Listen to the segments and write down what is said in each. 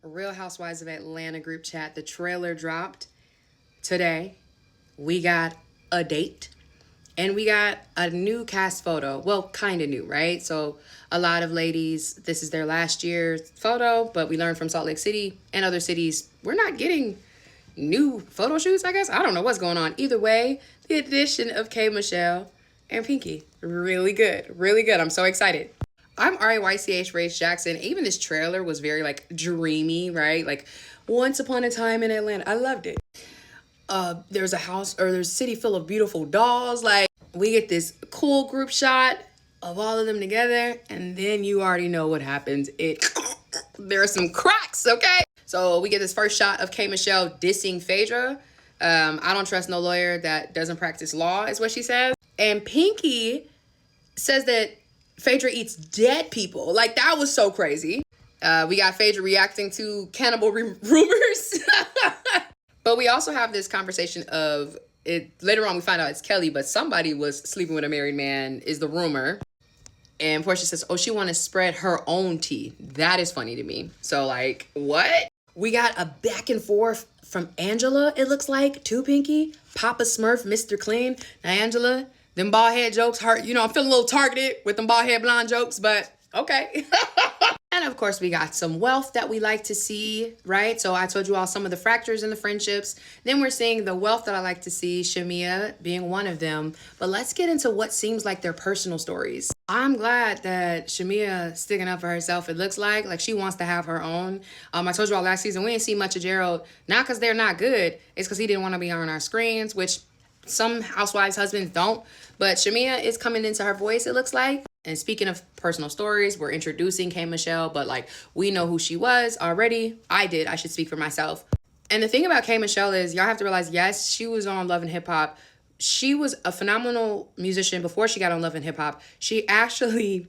Real Housewives of Atlanta group chat. The trailer dropped today. We got a date and we got a new cast photo. Well, kind of new, right? So a lot of ladies, this is their last year's photo, but we learned from Salt Lake City and other cities, we're not getting new photo shoots, I guess. I don't know what's going on. Either way, the addition of K. Michelle and Pinky, really good. Really good. I'm so excited. I'm RAYCH Race Jackson. Even this trailer was very like dreamy, right? Like once upon a time in Atlanta. I loved it. There's a house or there's a city full of beautiful dolls. Like we get this cool group shot of all of them together, and then you already know what happens. There are some cracks, okay? So we get this first shot of K. Michelle dissing Phaedra. I don't trust no lawyer that doesn't practice law, is what she says. And Pinky says that Phaedra eats dead people. Like, that was so crazy. We got Phaedra reacting to cannibal rumors. But we also have this conversation of it. Later on, we find out it's Kelly, but somebody was sleeping with a married man is the rumor. And Portia says, oh, she want to spread her own tea. That is funny to me. So, like, what? We got a back and forth from Angela, it looks like, to Pinky. Papa Smurf, Mr. Clean. Now, Angela, them bald head jokes hurt. You know, I'm feeling a little targeted with them bald head blonde jokes, but okay. And of course, we got some wealth that we like to see, right? So I told you all some of the fractures in the friendships. Then we're seeing the wealth that I like to see, Shamia being one of them. But let's get into what seems like their personal stories. I'm glad that Shamia sticking up for herself, it looks like she wants to have her own. I told you all last season, we didn't see much of Gerald, not because they're not good, it's because he didn't want to be on our screens, which some housewives' husbands don't. But Shamia is coming into her voice, it looks like. And speaking of personal stories, we're introducing K. Michelle, but like we know who she was already. I should speak for myself. And the thing about K. Michelle is y'all have to realize, yes, she was on Love and Hip Hop. She was a phenomenal musician before she got on Love and Hip Hop. She actually,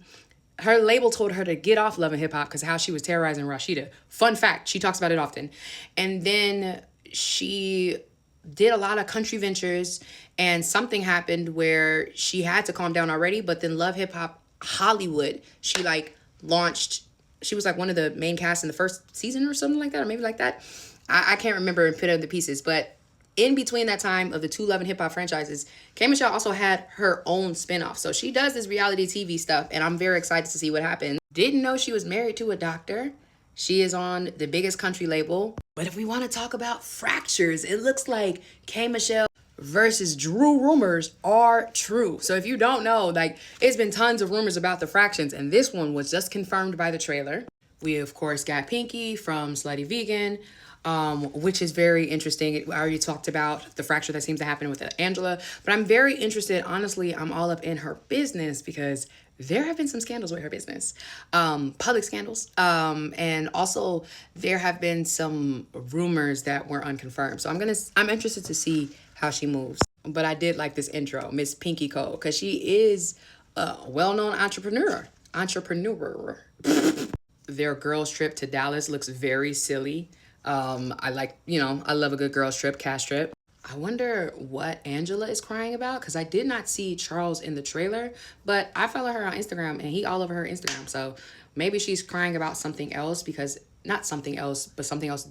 her label told her to get off Love and Hip Hop because of how she was terrorizing Rashida. Fun fact, she talks about it often. And then she did a lot of country ventures and something happened where she had to calm down already, but then Love Hip Hop Hollywood, she like launched, she was like one of the main cast in the first season or something like that, or maybe like that. I can't remember and put it in the pieces, but in between that time of the two Love and Hip Hop franchises, K. Michelle also had her own spinoff. So she does this reality TV stuff, and I'm very excited to see what happens. Didn't know she was married to a doctor. She is on the biggest country label. But if we want to talk about fractures, it looks like K. Michelle versus Drew rumors are true. So if you don't know, like, it's been tons of rumors about the fractions, and this one was just confirmed by the trailer. We, of course, got Pinky from Slutty Vegan, which is very interesting. I already talked about the fracture that seems to happen with Angela, but I'm very interested. Honestly, I'm all up in her business because there have been some scandals with her business, public scandals. And also there have been some rumors that were unconfirmed. So I'm interested to see how she moves. But I did like this intro, Miss Pinky Cole, because she is a well-known entrepreneur. Their girls trip to Dallas looks very silly. I love a good girls trip, cash trip. I wonder what Angela is crying about because I did not see Charles in the trailer, but I follow her on Instagram and he all over her Instagram. So maybe she's crying about something else because not something else, but something else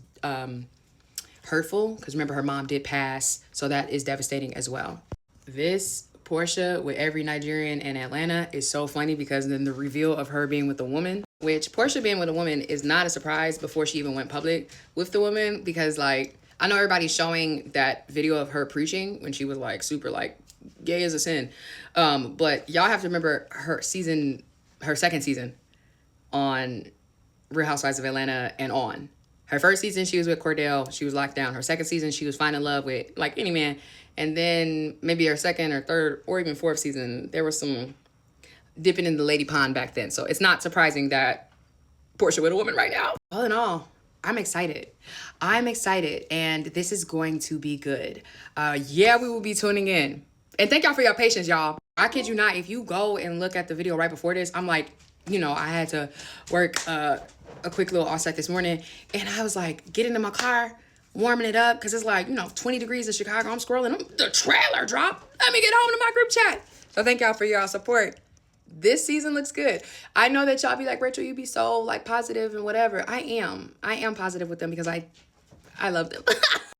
hurtful. Because remember, her mom did pass. So that is devastating as well. This Portia with every Nigerian in Atlanta is so funny because then the reveal of her being with a woman, which Portia being with a woman is not a surprise before she even went public with the woman because like, I know everybody's showing that video of her preaching when she was like super like gay as a sin. But y'all have to remember her second season on Real Housewives of Atlanta and on. Her first season, she was with Cordell. She was locked down. Her second season, she was finding love with like any man. And then maybe her second or third or even fourth season, there was some dipping in the lady pond back then. So it's not surprising that Portia with a woman right now. All in all, I'm excited. And this is going to be good. Yeah, we will be tuning in. And thank y'all for your patience, y'all. I kid you not, if you go and look at the video right before this, I'm like, I had to work a quick little offsite this morning. And I was like, getting in my car, warming it up, because it's like, 20 degrees in Chicago. I'm scrolling. The trailer dropped. Let me get home to my group chat. So thank y'all for y'all support. this season looks good. I know that y'all be like, Rachel, you be so like positive and whatever. I am positive with them because I love them.